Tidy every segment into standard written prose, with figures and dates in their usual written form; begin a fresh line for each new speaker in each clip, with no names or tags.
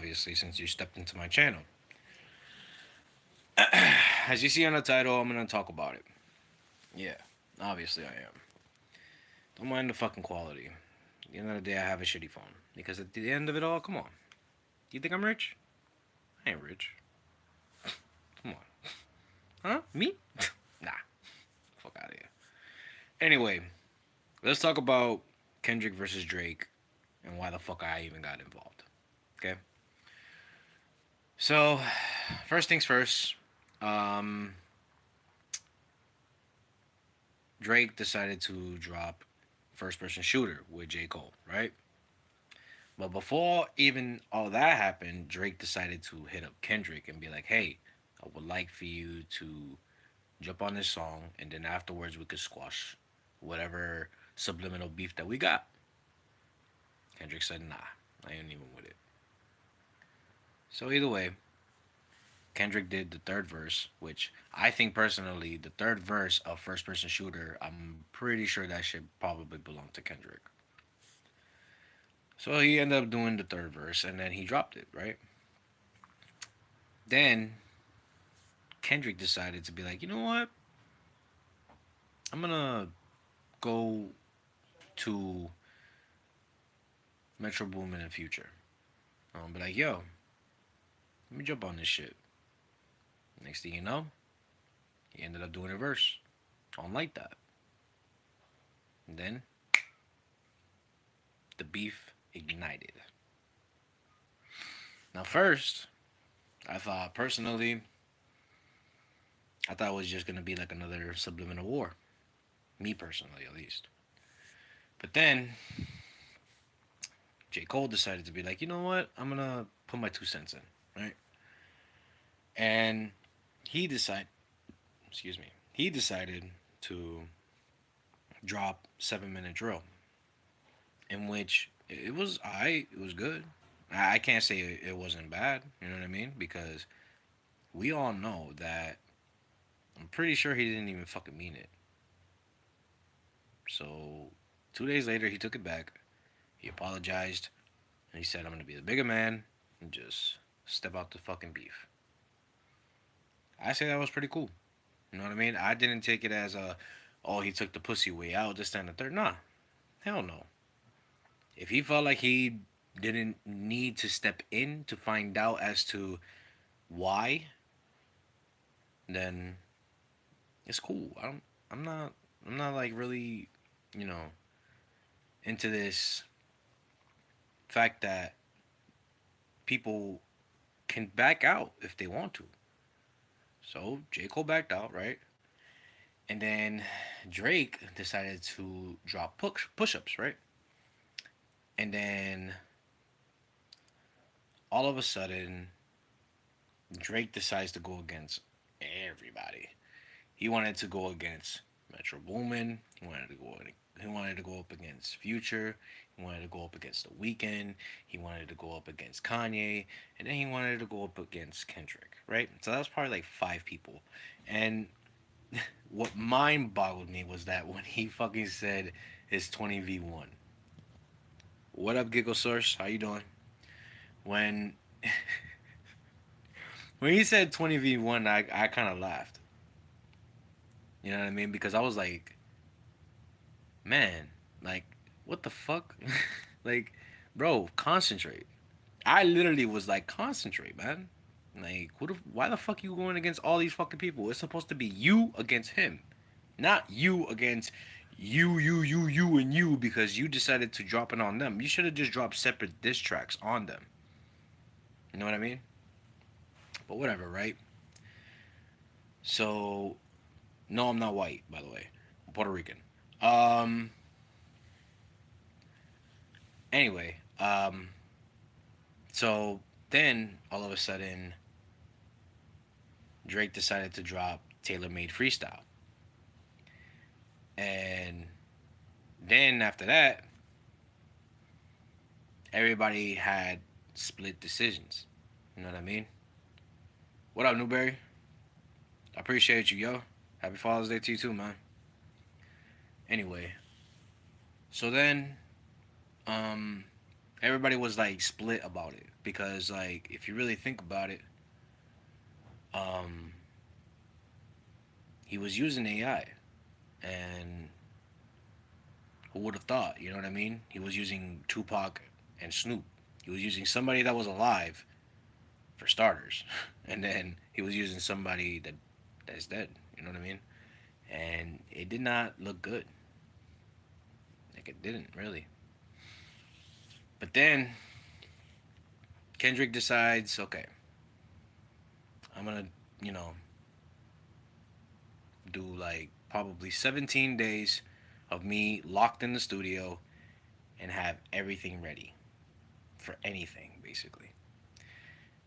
obviously, since you stepped into my channel. As you see on the title, I'm gonna talk about it. Yeah, obviously I am. Don't mind the fucking quality. At the end of the day, I have a shitty phone. Because at the end of it all, come on. Do you think I'm rich? I ain't rich. Come on. Huh? Me? Nah. Fuck out of here. Anyway, let's talk about Kendrick versus Drake and why the fuck I even got involved. Okay? So, first things first. Um, Drake decided to drop First Person Shooter with J. Cole, right? But before even all that happened, Drake decided to hit up Kendrick and be like, hey, I would like for you to jump on this song, and then afterwards we could squash whatever subliminal beef that we got. Kendrick said, nah, I ain't even with it. So either way, Kendrick did the third verse, which I think personally, the third verse of First Person Shooter, I'm pretty sure that should probably belong to Kendrick. So he ended up doing the third verse and then he dropped it, right? Then Kendrick decided to be like, you know what? I'm gonna go to Metro Boomin in Future. Be like, yo, let me jump on this shit. Next thing you know, he ended up doing a verse on Like That. And then the beef ignited. Now, first, I thought personally, I thought it was just gonna be like another subliminal war. Me personally, at least. But then J. Cole decided to be like, you know what? I'm gonna put my 2 cents in, right? And he decided, excuse me, he decided to drop 7 Minute Drill, in which it was good. I can't say it wasn't bad. You know what I mean? Because we all know that I'm pretty sure he didn't even fucking mean it. So 2 days later, he took it back. He apologized and he said, "I'm gonna be the bigger man and just step out the fucking beef." I say that was pretty cool. You know what I mean? I didn't take it as oh, he took the pussy way out, this, that, and the third. Nah, hell no. If he felt like he didn't need to step in to find out as to why, then it's cool. I'm not. I'm not like really, you know, into this fact that people can back out if they want to. So J Cole backed out, right? And then Drake decided to drop push-ups, right? And then all of a sudden, Drake decides to go against everybody. He wanted to go against Metro Boomin. He wanted to go up against Future. He wanted to go up against The Weeknd. He wanted to go up against Kanye, and then he wanted to go up against Kendrick. Right. So that was probably like 5 people. And what mind boggled me was that when he fucking said it's 20v1. What up, Giggle Source? How you doing? When when he said 20v1, I kind of laughed. You know what I mean? Because I was like, man, like, what the fuck? Like, bro, concentrate. I literally was like, concentrate, man. Like, why the fuck you going against all these fucking people? It's supposed to be you against him, not you against you, and you because you decided to drop it on them. You should have just dropped separate diss tracks on them. You know what I mean? But whatever, right? So, no, I'm not white, by the way. I'm Puerto Rican. Um, anyway, so then all of a sudden, Drake decided to drop Tailor Made Freestyle. And then after that, everybody had split decisions. You know what I mean? What up, Newberry? I appreciate you, yo. Happy Father's Day to you too, man. Anyway, so then, um, everybody was like split about it because like if you really think about it, um, he was using AI, and who would have thought? You know what I mean? He was using Tupac and Snoop. He was using somebody that was alive for starters, and then he was using somebody that's dead. You know what I mean? And it did not look good. Like it didn't really. But then Kendrick decides, okay, I'm gonna, you know, do like probably 17 days of me locked in the studio and have everything ready for anything, basically.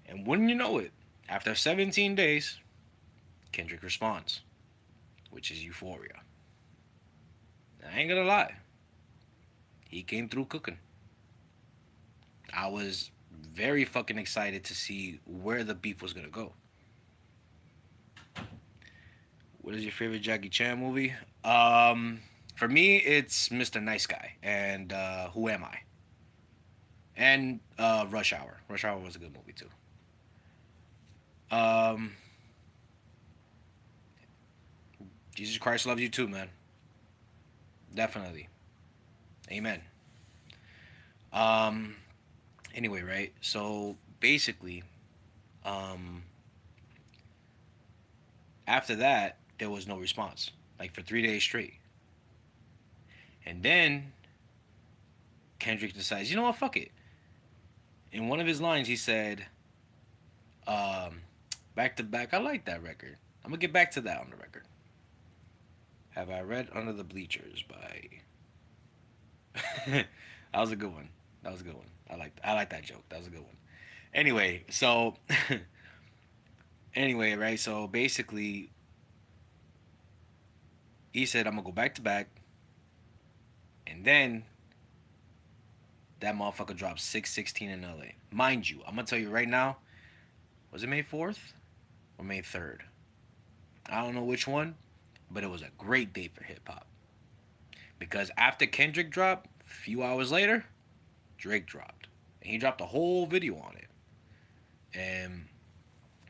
And wouldn't you know it, after 17 days, Kendrick responds, which is Euphoria. I ain't gonna lie, he came through cooking. I was very fucking excited to see where the beef was gonna go. What is your favorite Jackie Chan movie? For me, it's Mr. Nice Guy and Who Am I? And Rush Hour. Rush Hour was a good movie too. Um, Jesus Christ loves you too, man. Definitely. Amen. Um, anyway, right? So basically, um, after that, there was no response, like for 3 days straight. And then Kendrick decides, you know what, fuck it. In one of his lines, he said, um, back to back, I like that record. I'm gonna get back to that on the record. Have I read Under the Bleachers by that was a good one. That was a good one. I like that joke. That was a good one. Anyway, so anyway, right? So basically, he said I'm gonna go back to back, and then that motherfucker dropped 616 in LA. Mind you, I'm gonna tell you right now. Was it May 4th or May 3rd? I don't know which one, but it was a great day for hip hop because after Kendrick dropped, a few hours later, Drake dropped, and he dropped a whole video on it. And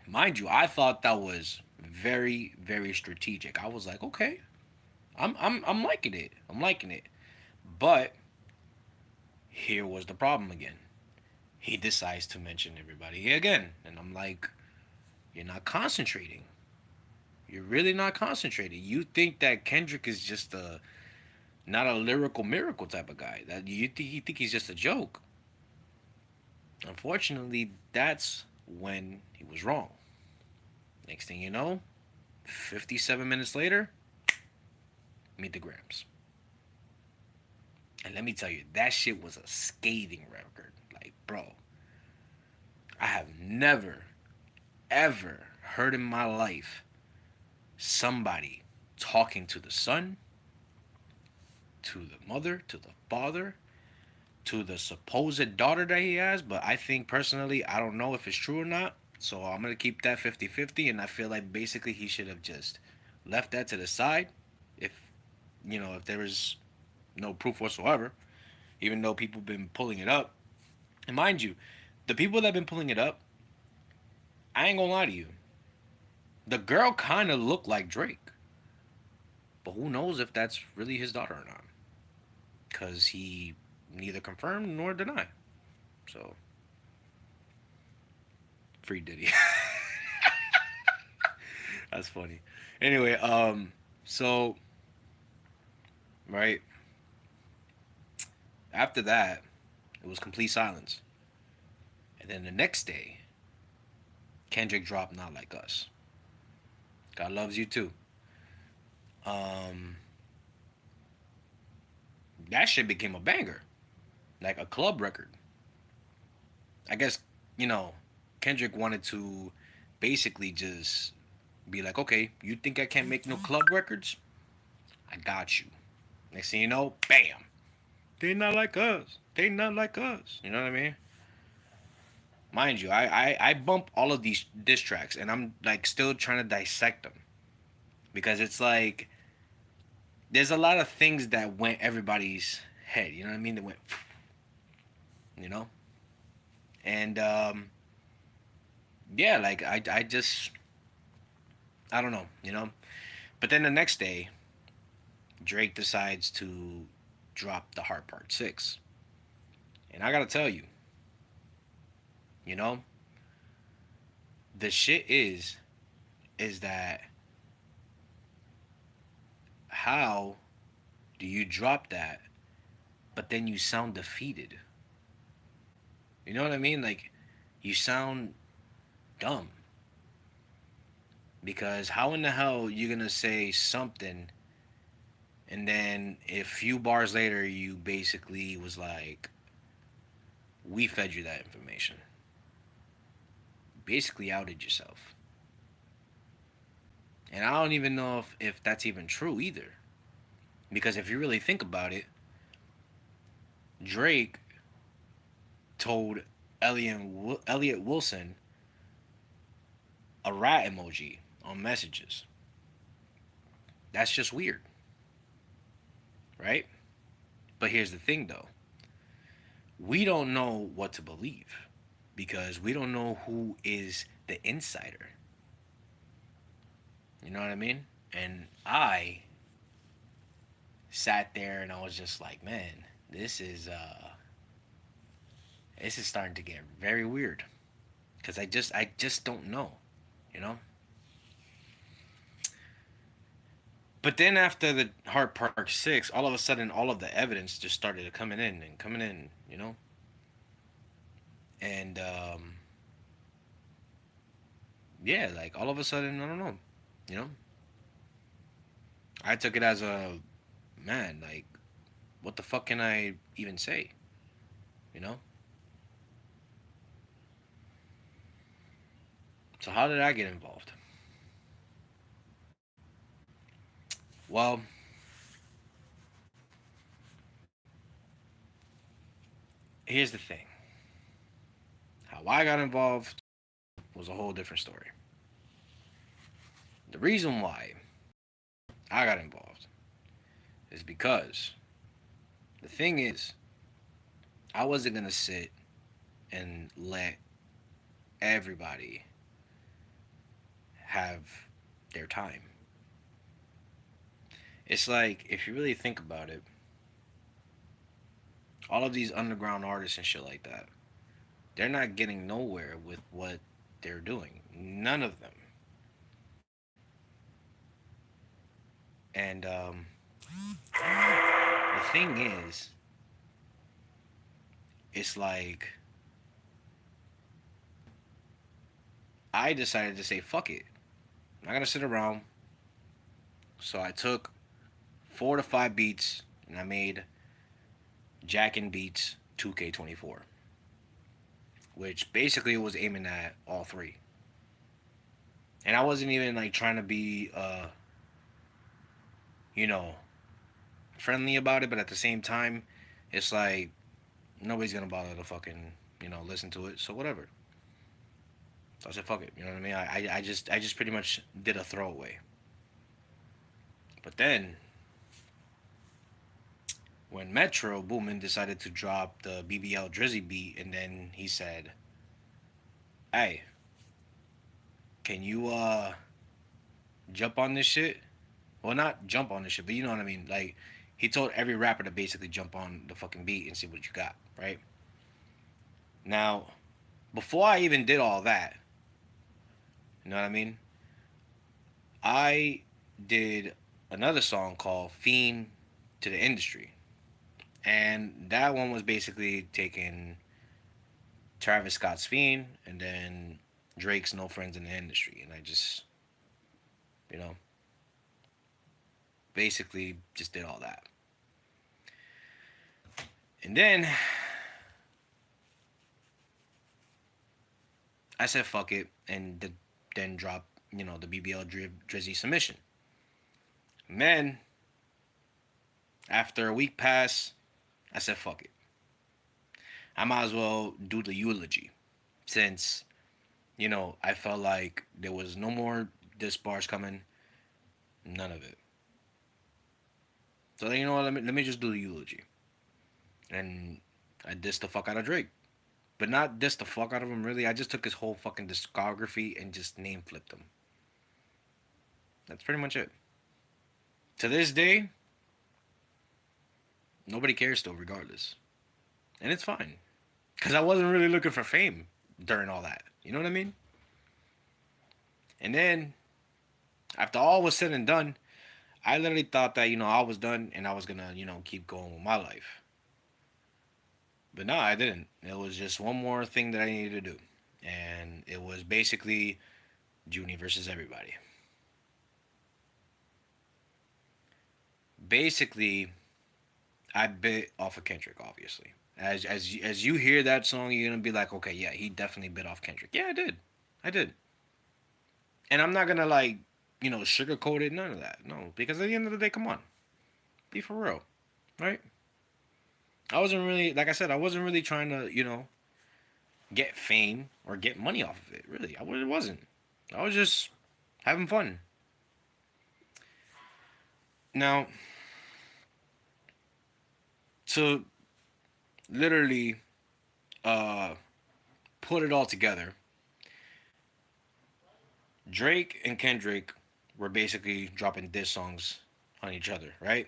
mind you, I thought that was very, very strategic. I was like, okay, I'm liking it. I'm liking it. But here was the problem again. He decides to mention everybody again, and I'm like, you're not concentrating. You're really not concentrating. You think that Kendrick is just a not a lyrical miracle type of guy. That you think he's just a joke. Unfortunately, that's when he was wrong. Next thing you know, 57 minutes later, meet the Grams. And let me tell you, that shit was a scathing record. Like, bro, I have never, ever heard in my life somebody talking to the son, to the mother, to the father, to the supposed daughter that he has. But I think personally, I don't know if it's true or not. So I'm going to keep that 50-50. And I feel like basically he should have just left that to the side if, if there is no proof whatsoever, even though people have been pulling it up. And mind you, the people that have been pulling it up, I ain't gonna lie to you. The girl kind of looked like Drake. But who knows if that's really his daughter or not. Because he neither confirmed nor denied. So, free Diddy. That's funny. Anyway, so, right, after that, it was complete silence. And then the next day, Kendrick dropped Not Like Us. God loves you too. Um, that shit became a banger, like a club record. I guess you know Kendrick wanted to basically just be like, okay, you think I can't make no club records? I got you. Next thing you know, bam, they not like us. They not like us. You know what I mean? Mind you, I bump all of these diss tracks, and I'm like still trying to dissect them because it's like there's a lot of things that went everybody's head. You know what I mean? They went. you know. And yeah, like I just I don't know, you know. But then the next day, Drake decides to drop the Heart Part 6. And I gotta tell you, you know, the shit is that how do you drop that, but then you sound defeated? You know what I mean? Like, you sound dumb. Because how in the hell you gonna say something and then a few bars later you basically was like, we fed you that information. Basically outed yourself. And I don't even know if that's even true either. Because if you really think about it, Drake told Elliot Wilson a rat emoji on messages. That's just weird, right? But here's the thing though. We don't know what to believe because we don't know who is the insider. You know what I mean? And I sat there and I was just like, man, this is starting to get very weird because I just don't know, you know? But then after the Hard Park 6, all of a sudden all of the evidence just started coming in and coming in, you know? And yeah, like all of a sudden, I don't know, you know? I took it as a man, like what the fuck can I even say, you know? So how did I get involved? Well, here's the thing. How I got involved was a whole different story. The reason why I got involved is because the thing is, I wasn't gonna sit and let everybody have their time. It's like if you really think about it, all of these underground artists and shit like that, they're not getting nowhere with what they're doing. None of them. And the thing is, it's like I decided to say fuck it. I'm not gonna sit around. So I took 4 to 5 beats and I made Jack and Beats 2K24, which basically was aiming at all three. And I wasn't even like trying to be, you know, friendly about it, but at the same time, it's like nobody's gonna bother to fucking, listen to it. So whatever. So I said fuck it. You know what I mean? I just pretty much did a throwaway. But then when Metro Boomin decided to drop the BBL Drizzy beat, and then he said, "Hey, can you jump on this shit?" Well, not jump on this shit, but you know what I mean. Like he told every rapper to basically jump on the fucking beat and see what you got, right? Now, before I even did all that, you know what I mean? I did another song called "Fiend to the Industry," and that one was basically taking Travis Scott's "Fiend" and then Drake's "No Friends in the Industry," and I just, you know, basically just did all that. And then I said fuck it and then drop, the BBL Drizzy submission. And then after a week passed, I said fuck it. I might as well do the eulogy since, I felt like there was no more diss bars coming, none of it. So then, let me just do the eulogy. And I dissed the fuck out of Drake. But not dissed the fuck out of him, really. I just took his whole fucking discography and just name flipped him. That's pretty much it. To this day, nobody cares still, regardless. And it's fine. Because I wasn't really looking for fame during all that. You know what I mean? And then, after all was said and done, I literally thought that, I was done and I was gonna, keep going with my life. But no, I didn't. It was just one more thing that I needed to do. And it was basically Junie versus everybody. Basically, I bit off of Kendrick, obviously. As you hear that song, you're gonna be like, okay, yeah, he definitely bit off Kendrick. Yeah, I did. I did. And I'm not gonna like, sugarcoat it, none of that. No. Because at the end of the day, come on. Be for real. Right? I wasn't really, like I said, I wasn't really trying to, get fame or get money off of it. Really, I really wasn't. I was just having fun. Now, to literally uh, put it all together, Drake and Kendrick were basically dropping diss songs on each other, right?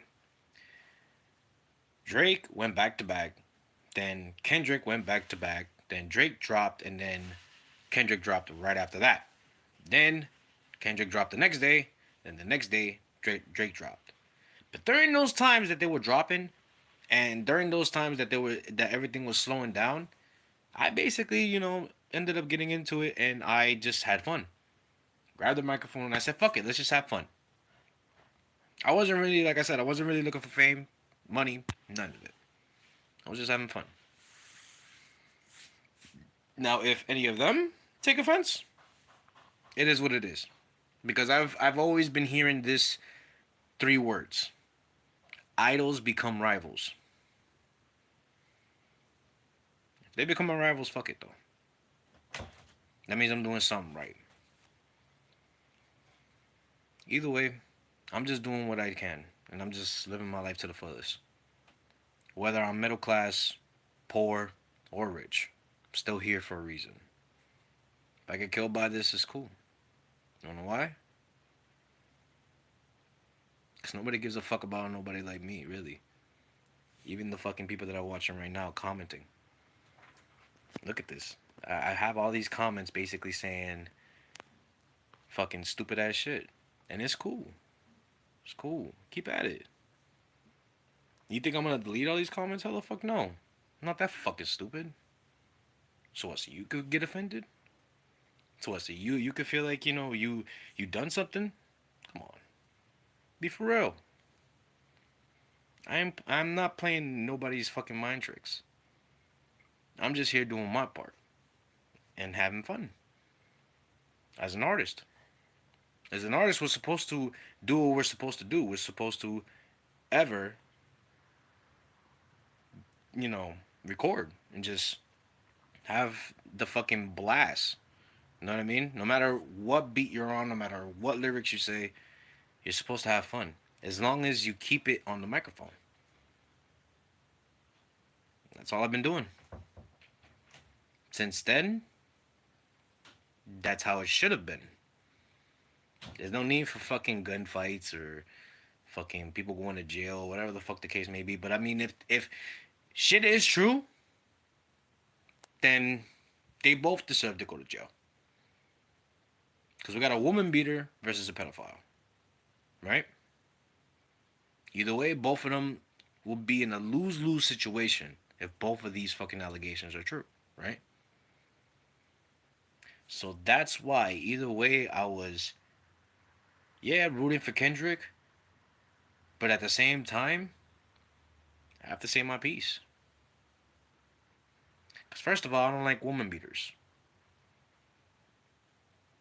Drake went back to back, then Kendrick went back to back, then Drake dropped, and then Kendrick dropped right after that. Then Kendrick dropped the next day, then the next day Drake dropped. But during those times that they were dropping, and during those times that everything was slowing down, I basically ended up getting into it, and I just had fun. Grabbed the microphone and I said, "Fuck it, let's just have fun." I wasn't really, like I said, I wasn't really looking for fame, money, none of it. I was just having fun. Now, if any of them take offense, it is what it is, because I've always been hearing this three words: idols become rivals. If they become my rivals, fuck it though. That means I'm doing something right. Either way, I'm just doing what I can, and I'm just living my life to the fullest. Whether I'm middle class, poor, or rich, I'm still here for a reason. If I get killed by this, it's cool. You don't know why? Because nobody gives a fuck about nobody like me, really. Even the fucking people that are watching right now commenting. Look at this. I have all these comments basically saying fucking stupid ass shit. And it's cool. It's cool. Keep at it. You think I'm gonna delete all these comments? Hell the fuck no. I'm not that fucking stupid. So what? So you could get offended? So what? So you could feel like you done something? Come on, be for real. I'm not playing nobody's fucking mind tricks. I'm just here doing my part and having fun as an artist. As an artist, we're supposed to do what we're supposed to do. We're supposed to ever, you know, record and just have the fucking blast. You know what I mean? No matter what beat you're on, no matter what lyrics you say, you're supposed to have fun. As long as you keep it on the microphone. That's all I've been doing. Since then, that's how it should have been. There's no need for fucking gunfights or fucking people going to jail, whatever the fuck the case may be. But I mean, if shit is true, then they both deserve to go to jail. Because we got a woman beater versus a pedophile. Right? Either way, both of them will be in a lose-lose situation if both of these fucking allegations are true. Right? So that's why, either way, I was, yeah, rooting for Kendrick. But at the same time, I have to say my piece. Because first of all, I don't like woman beaters.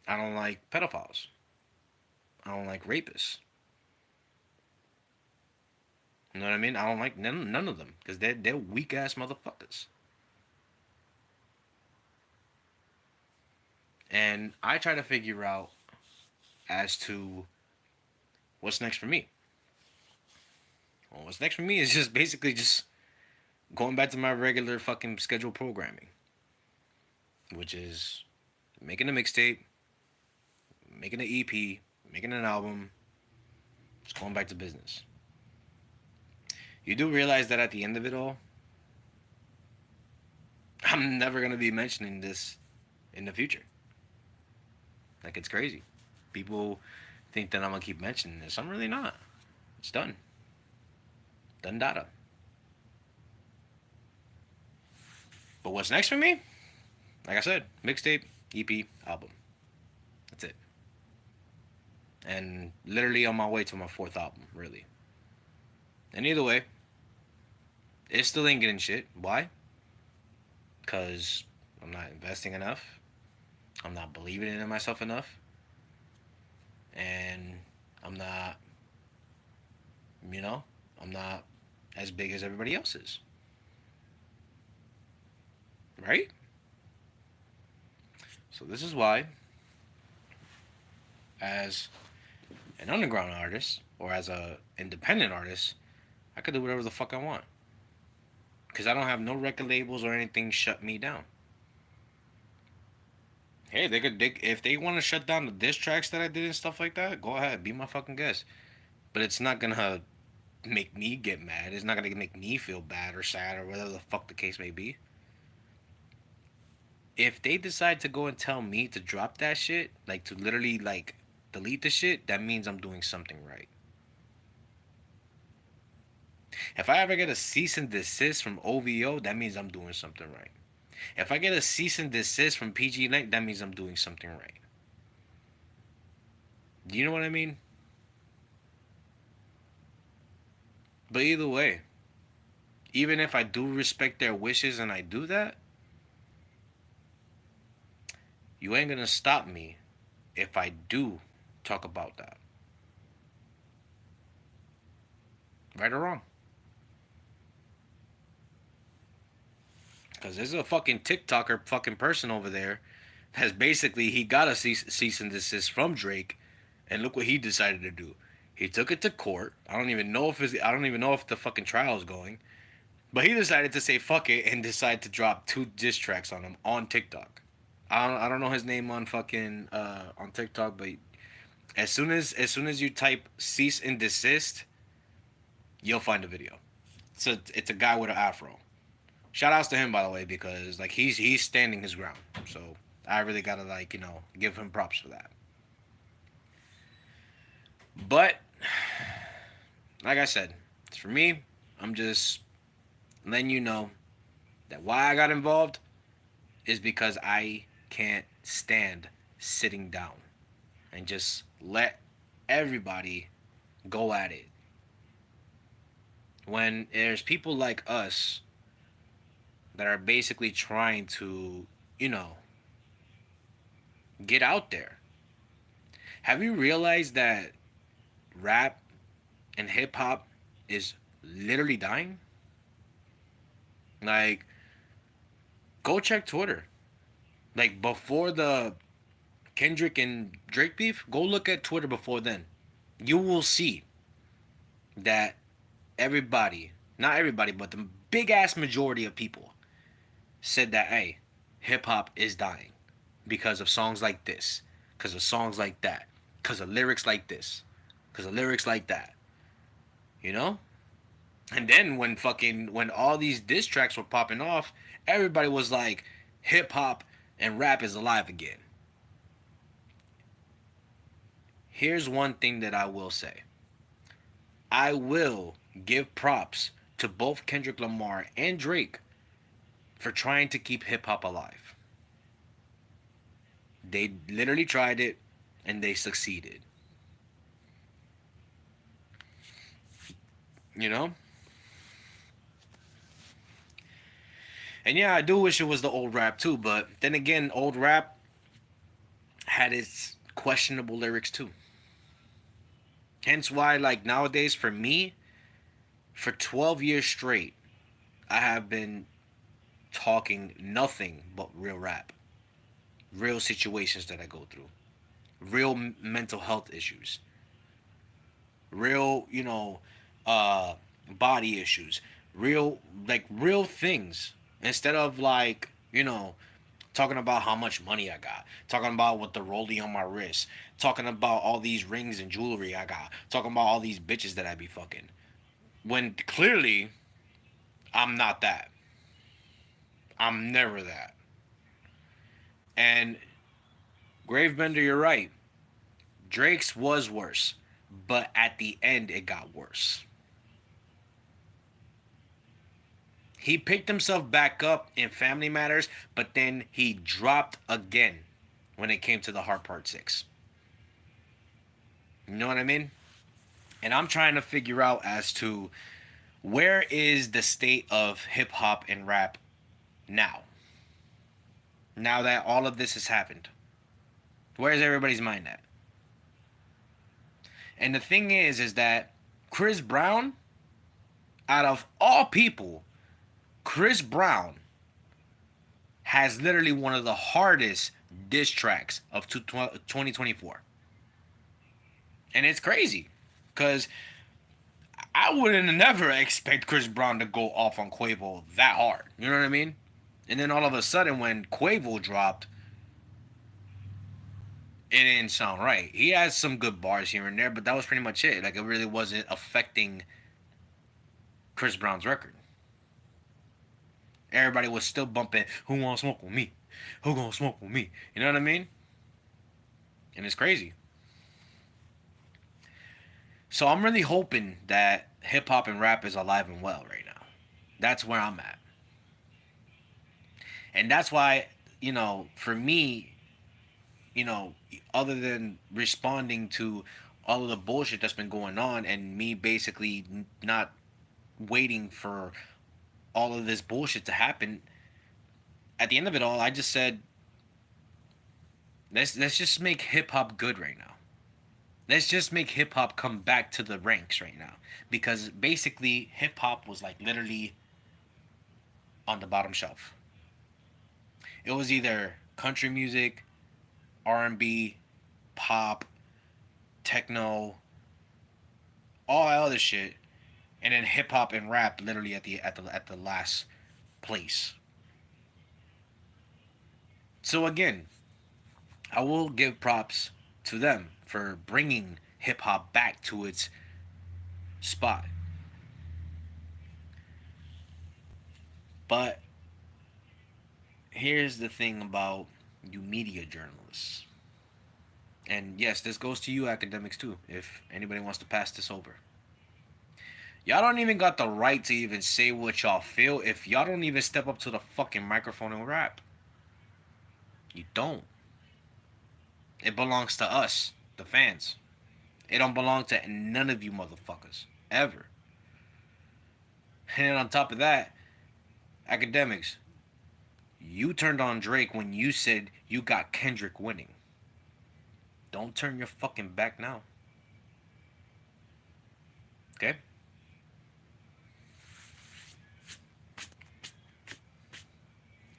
I don't like pedophiles. I don't like rapists. You know what I mean? I don't like none of them because they're weak ass motherfuckers. And I try to figure out as to what's next for me. Well, what's next for me is just basically just Going back to my regular fucking scheduled programming, which is making a mixtape, making an EP, making an album, just going back to business. You do realize that at the end of it all, I'm never gonna be mentioning this in the future. Like it's crazy. People think that I'm gonna keep mentioning this. I'm really not. It's done. Done data. But what's next for me? Like I said, mixtape, EP, album. That's it. And literally on my way to my fourth album, really. And either way, it still ain't getting shit. Why? Because I'm not investing enough. I'm not believing in myself enough. And I'm not, you know, I'm not as big as everybody else is. Right? So this is why, as an underground artist or as a independent artist, I could do whatever the fuck I want. Because I don't have no record labels or anything shut me down. Hey, if they want to shut down the diss tracks that I did and stuff like that, go ahead, be my fucking guest. But it's not gonna make me get mad. It's not gonna make me feel bad or sad or whatever the fuck the case may be. If they decide to go and tell me to drop that shit, like to literally like delete the shit, that means I'm doing something right. If I ever get a cease and desist from OVO, that means I'm doing something right. If I get a cease and desist from PG Link, that means I'm doing something right. Do you know what I mean? But either way, even if I do respect their wishes and I do that, you ain't gonna stop me if I do talk about that. Right or wrong. Because there's a fucking TikToker fucking person over there that's basically, he got a cease and desist from Drake, and look what he decided to do. He took it to court. I don't even know if the fucking trial is going. But he decided to say fuck it and decide to drop 2 diss tracks on him on TikTok. I don't know his name on fucking on TikTok, but as soon as you type cease and desist, you'll find a video. It's a guy with an afro. Shout outs to him, by the way, because like he's standing his ground. So I really gotta like give him props for that. But like I said, for me, I'm just letting you know that why I got involved is because I can't stand sitting down and just let everybody go at it. When there's people like us that are basically trying to, you know, get out there. Have you realized that rap and hip hop is literally dying? Like, go check Twitter. Like, before the Kendrick and Drake beef, go look at Twitter before then. You will see that everybody, not everybody, but the big ass majority of people said that, hey, hip hop is dying because of songs like this, because of songs like that, because of lyrics like this, because of lyrics like that. You know? And then when all these diss tracks were popping off, everybody was like, hip hop and rap is alive again. Here's one thing that I will say. I will give props to both Kendrick Lamar and Drake for trying to keep hip hop alive. They literally tried it and they succeeded. You know? And yeah, I do wish it was the old rap too, but then again, old rap had its questionable lyrics too. Hence why, like nowadays, for me, for 12 years straight, I have been talking nothing but real rap, real situations that I go through, real mental health issues, real, uh, body issues, real, like real things, instead of like, talking about how much money I got, talking about what the rollie on my wrist, talking about all these rings and jewelry I got, talking about all these bitches that I be fucking. When clearly I'm not that. I'm never that. And Gravebender, you're right. Drake's was worse, but at the end it got worse. He picked himself back up in Family Matters, but then he dropped again when it came to the Heart Part 6. You know what I mean? And I'm trying to figure out as to where is the state of hip hop and rap now? Now that all of this has happened. Where's everybody's mind at? And the thing is that Chris Brown, out of all people, Chris Brown has literally one of the hardest diss tracks of 2024. And it's crazy because I wouldn't never expect Chris Brown to go off on Quavo that hard. You know what I mean? And then all of a sudden, when Quavo dropped, it didn't sound right. He has some good bars here and there, but that was pretty much it. Like, it really wasn't affecting Chris Brown's record. Everybody was still bumping, "Who wanna smoke with me? Who gonna smoke with me?" You know what I mean? And it's crazy. So I'm really hoping that hip hop and rap is alive and well right now. That's where I'm at. And that's why, for me, you know, other than responding to all of the bullshit that's been going on and me basically not waiting for all of this bullshit to happen, at the end of it all, I just said, let's just make hip hop good right now. Let's just make hip hop come back to the ranks right now, because basically hip hop was like literally on the bottom shelf. It was either country music, R&B, pop, techno, all that other shit, and then hip hop and rap literally at the last place. So again, I will give props to them for bringing hip hop back to its spot. But here's the thing about you media journalists. And yes, this goes to you academics too, if anybody wants to pass this over. Y'all don't even got the right to even say what y'all feel if y'all don't even step up to the fucking microphone and rap. You don't. It belongs to us, the fans. It don't belong to none of you motherfuckers. Ever. And then on top of that, academics, you turned on Drake when you said you got Kendrick winning. Don't turn your fucking back now. Okay?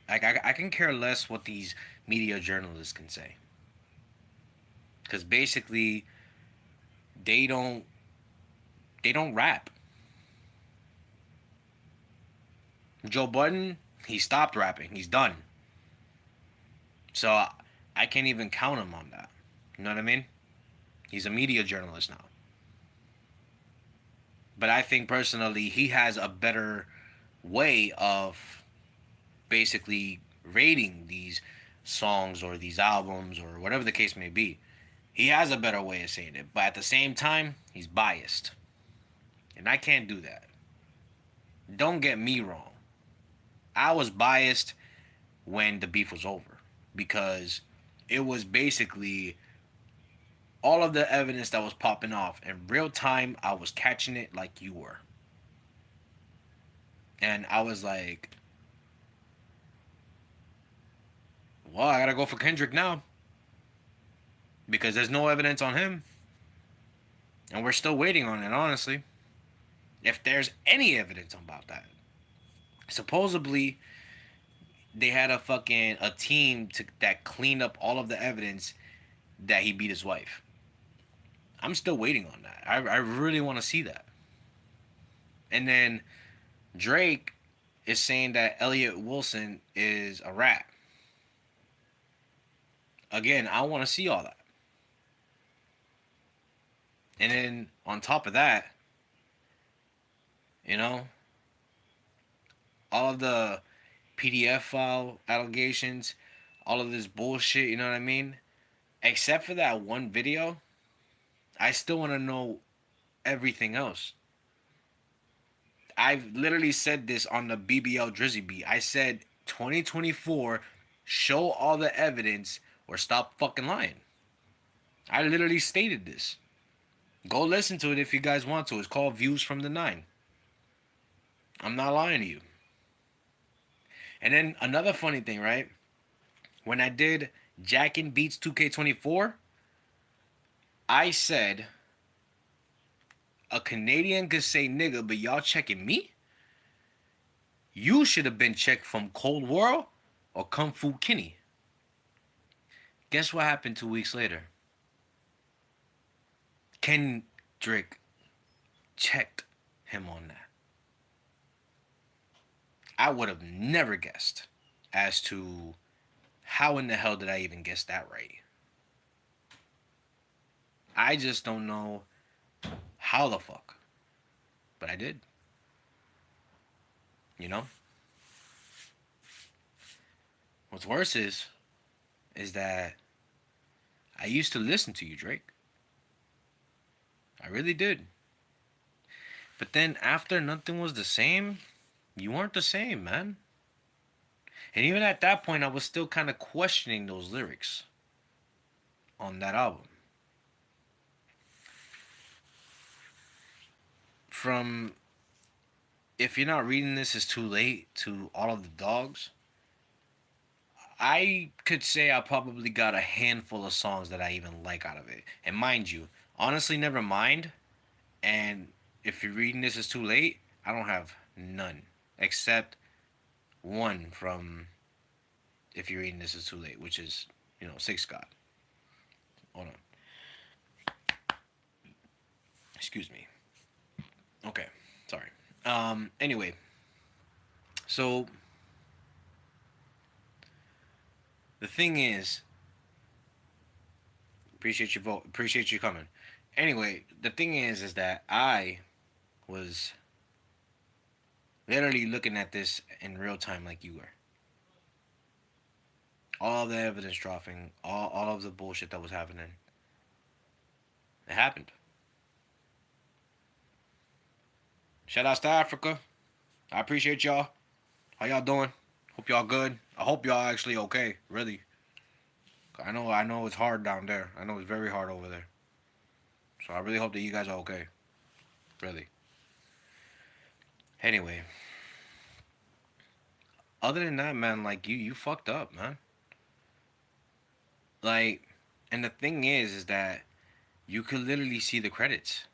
Like, I can care less what these media journalists can say. Because basically, they don't they don't rap. Joe Budden, he stopped rapping. He's done. So I can't even count him on that. You know what I mean? He's a media journalist now. But I think personally he has a better way of basically rating these songs or these albums or whatever the case may be. He has a better way of saying it, but at the same time, he's biased. And I can't do that. Don't get me wrong. I was biased when the beef was over because it was basically all of the evidence that was popping off in real time. I was catching it like you were. And I was like, well, I gotta go for Kendrick now because there's no evidence on him. And we're still waiting on it, honestly. If there's any evidence about that. Supposedly, they had a team that cleaned up all of the evidence that he beat his wife. I'm still waiting on that. I really want to see that. And then Drake is saying that Elliot Wilson is a rat. Again, I want to see all that. And then on top of that, you know, all of the PDF file allegations, all of this bullshit, you know what I mean? Except for that one video, I still want to know everything else. I've literally said this on the BBL Drizzy beat. I said 2024, show all the evidence or stop fucking lying. I literally stated this. Go listen to it if you guys want to. It's called Views from the Nine. I'm not lying to you. And then another funny thing, right? When I did Jack and Beats 2K24, I said a Canadian could say nigga, but y'all checking me? You should have been checked from Cold War or Kung Fu Kenny. Guess what happened 2 weeks later? Kendrick checked him on that. I would have never guessed as to how in the hell did I even guess that right. I just don't know how the fuck, but I did. You know? What's worse is that I used to listen to you, Drake. I really did. But then after Nothing Was the Same, you weren't the same, man. And even at that point, I was still kind of questioning those lyrics on that album. From If You're Not Reading This Is Too Late to All of the Dogs, I could say I probably got a handful of songs that I even like out of it. And mind you, honestly, never mind. And If You're Reading This Is Too Late, I don't have none. Except one from If You're Reading This Is Too Late, which is, Six God. Hold on. Excuse me. Okay. Sorry. Anyway. So, the thing is, appreciate your vote. Appreciate you coming. Anyway, the thing is that I was literally looking at this in real time like you were. All the evidence dropping, all of the bullshit that was happening. It happened. Shout outs to Africa. I appreciate y'all. How y'all doing? Hope y'all good. I hope y'all actually okay. Really. I know it's hard down there. I know it's very hard over there. So I really hope that you guys are okay. Really. Anyway. Other than that, man, like you fucked up, man. Like, and the thing is that you could literally see the credits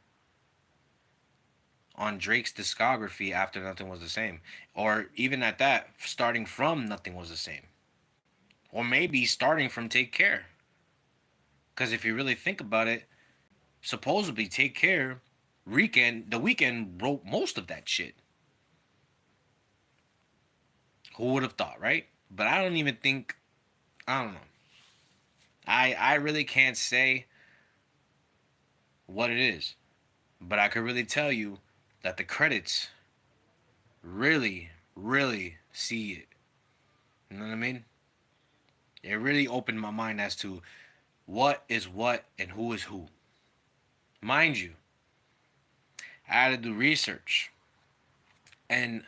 on Drake's discography after Nothing Was the Same. Or even at that, starting from Nothing Was the Same. Or maybe starting from Take Care. Because if you really think about it, supposedly Take Care, The Weeknd wrote most of that shit. Who would have thought, right? But I don't even think, I don't know. I really can't say what it is. But I could really tell you that the credits really, really see it. You know what I mean? It really opened my mind as to what is what and who is who. Mind you, I had to do research. And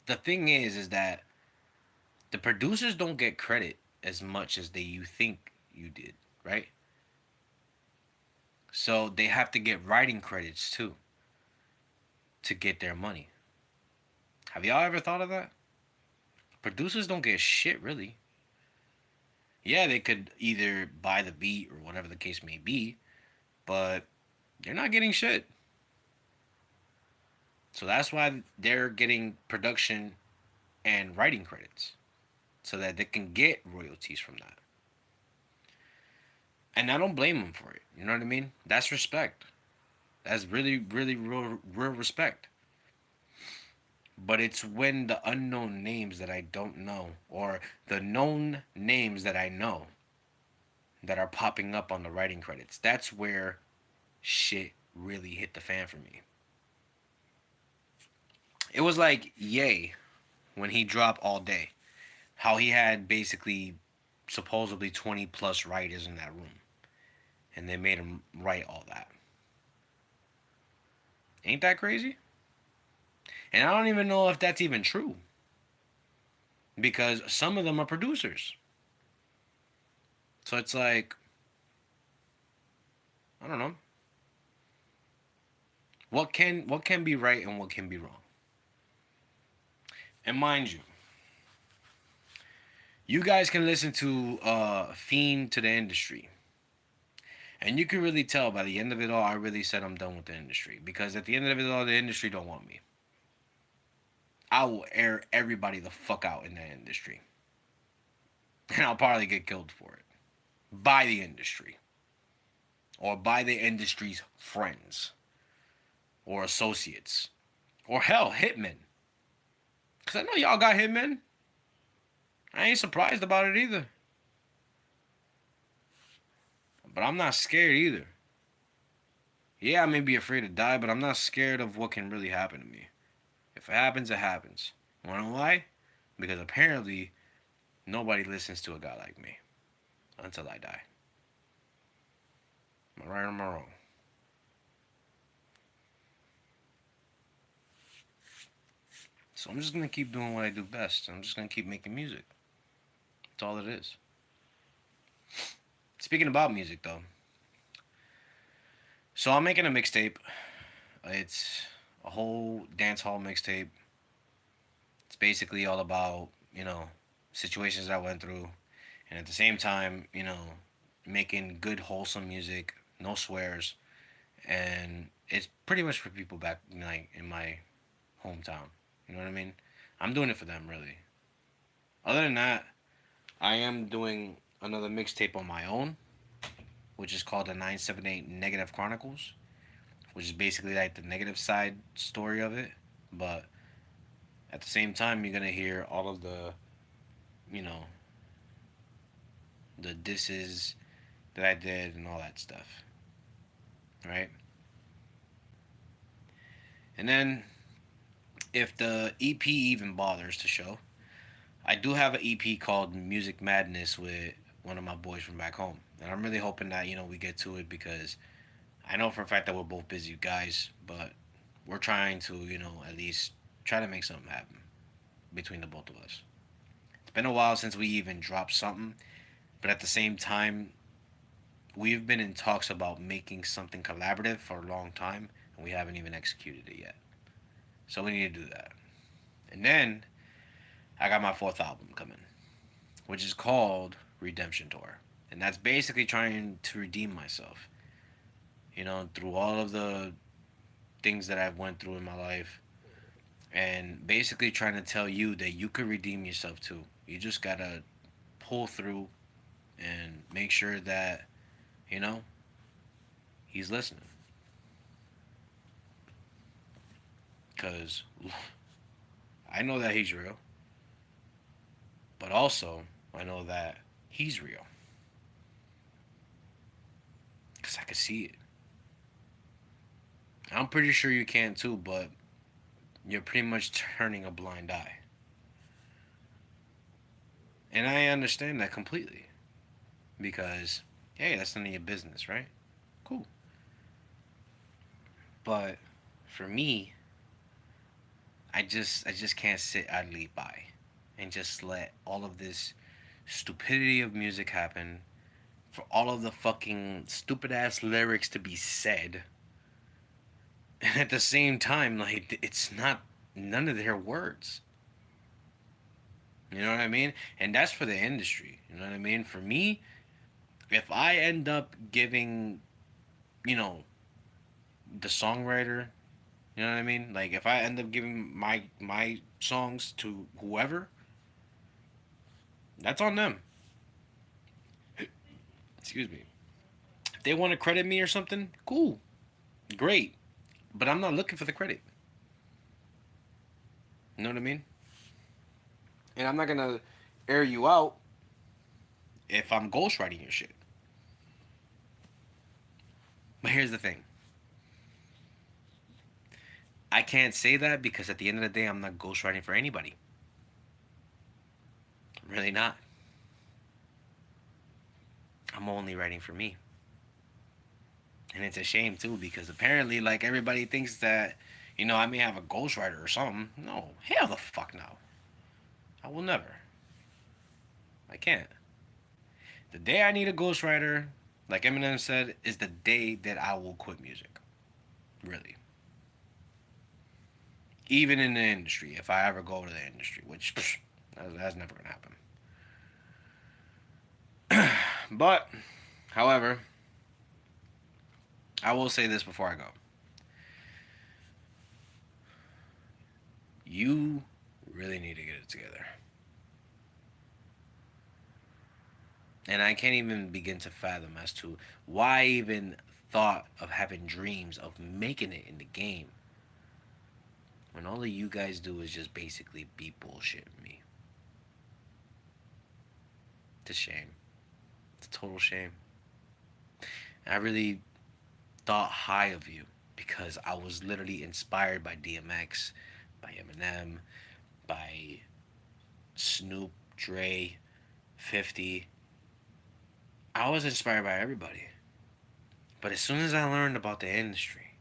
the thing is that the producers don't get credit as much as you think you did, right? So they have to get writing credits too to get their money. Have y'all ever thought of that? Producers don't get shit really. Yeah, they could either buy the beat or whatever the case may be, but they're not getting shit. So that's why they're getting production and writing credits so that they can get royalties from that. And I don't blame them for it. You know what I mean? That's respect. That's really, really real respect. But it's when the unknown names that I don't know, or the known names that I know, that are popping up on the writing credits. That's where shit really hit the fan for me. It was like Ye when he dropped All Day. How he had basically supposedly 20 plus writers in that room. And they made him write all that. Ain't that crazy? And I don't even know if that's even true. Because some of them are producers. So it's like, I don't know. What can be right and what can be wrong? And mind you, you guys can listen to Fiend to the Industry. And you can really tell by the end of it all, I really said I'm done with the industry. Because at the end of it all, the industry don't want me. I will air everybody the fuck out in that industry. And I'll probably get killed for it. By the industry. Or by the industry's friends. Or associates. Or hell, hitmen. Because I know y'all got hitmen. I ain't surprised about it either. But I'm not scared either. Yeah, I may be afraid to die, but I'm not scared of what can really happen to me. If it happens, it happens. Wanna know why? Because apparently nobody listens to a guy like me until I die. Am I right or am I wrong? So I'm just gonna keep doing what I do best. I'm just gonna keep making music. That's all it is. Speaking about music though, so I'm making a mixtape. It's a whole dance hall mixtape. It's basically all about, situations I went through, and at the same time, making good wholesome music, no swears, and it's pretty much for people back like in my hometown. You know what I mean? I'm doing it for them really. Other than that, I am doing another mixtape on my own, which is called the 978 Negative Chronicles, which is basically like the negative side story of it. But at the same time, you're gonna hear all of you know, the disses that I did and all that stuff, right? And then if the EP even bothers to show, I do have an EP called Music Madness with one of my boys from back home, and I'm really hoping that we get to it because I know for a fact that we're both busy guys, but we're trying to at least try to make something happen between the both of us. It's been a while since we even dropped something, but at the same time, we've been in talks about making something collaborative for a long time, and we haven't even executed it yet. So we need to do that. And then I got my fourth album coming, which is called Redemption Tour. And that's basically trying to redeem myself, through all of the things that I've went through in my life, and basically trying to tell you that you could redeem yourself too. You just gotta pull through and make sure that, you know, he's listening. Because I know that he's real, but also I know that he's real. Because I can see it. I'm pretty sure you can too, but you're pretty much turning a blind eye. And I understand that completely. Because, hey, that's none of your business, right? Cool. But for me, I just can't sit idly by and just let all of this stupidity of music happen, for all of the fucking stupid ass lyrics to be said, and at the same time, like, it's not none of their words. You know what I mean? And that's for the industry. You know what I mean? For me, if I end up giving, you know, the songwriter, you know what I mean? Like, if I end up giving my songs to whoever, that's on them. Excuse me. If they want to credit me or something, cool, great. But I'm not looking for the credit. You know what I mean? And I'm not gonna air you out if I'm ghostwriting your shit. But here's the thing. I can't say that because at the end of the day, I'm not ghostwriting for anybody. I'm really not. I'm only writing for me. And it's a shame too because apparently, like, everybody thinks that, I may have a ghostwriter or something. No, hell the fuck no. I will never. I can't. The day I need a ghostwriter, like Eminem said, is the day that I will quit music. Really. Even in the industry, if I ever go to the industry, which that's never gonna happen. But, however, I will say this before I go. You really need to get it together. And I can't even begin to fathom as to why I even thought of having dreams of making it in the game when all of you guys do is just basically be bullshitting me. It's a shame. It's a total shame. I really thought high of you because I was literally inspired by DMX, by Eminem, by Snoop, Dre, 50. I was inspired by everybody. But as soon as I learned about the industry,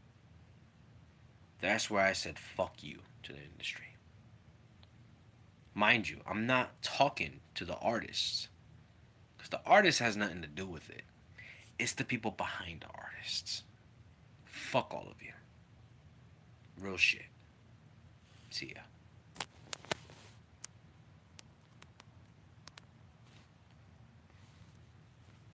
that's where I said fuck you to the industry. Mind you, I'm not talking to the artists because the artist has nothing to do with it. It's the people behind the artists. Fuck all of you. Real shit. See ya.